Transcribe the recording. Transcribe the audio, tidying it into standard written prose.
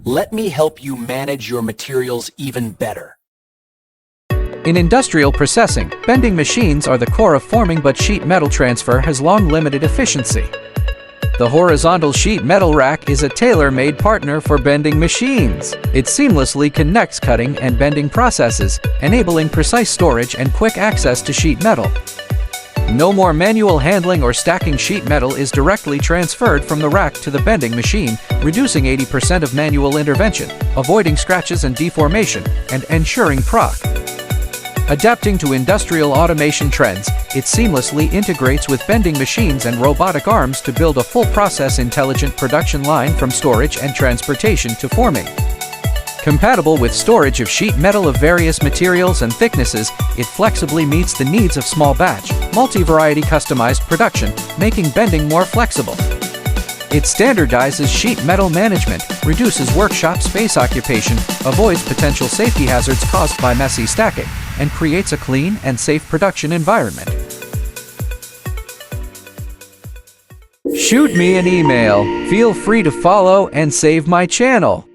Let me help you manage your materials even better. In industrial processing, bending machines are the core of forming, but sheet metal transfer has long limited efficiency. The horizontal sheet metal rack is a tailor-made partner for bending machines. It seamlessly connects cutting and bending processes, enabling precise storage and quick access to sheet metal. No more manual handling or stacking. Sheet metal is directly transferred from the rack to the bending machine, reducing 80% of manual intervention, avoiding scratches and deformation, and ensuring proc. Adapting to industrial automation trends, it seamlessly integrates with bending machines and robotic arms to build a full-process intelligent production line from storage and transportation to forming. Compatible with storage of sheet metal of various materials and thicknesses, it flexibly meets the needs of small batch, multi-variety customized production, making bending more flexible. It standardizes sheet metal management, reduces workshop space occupation, avoids potential safety hazards caused by messy stacking, and creates a clean and safe production environment. Shoot me an email. Feel free to follow and save my channel.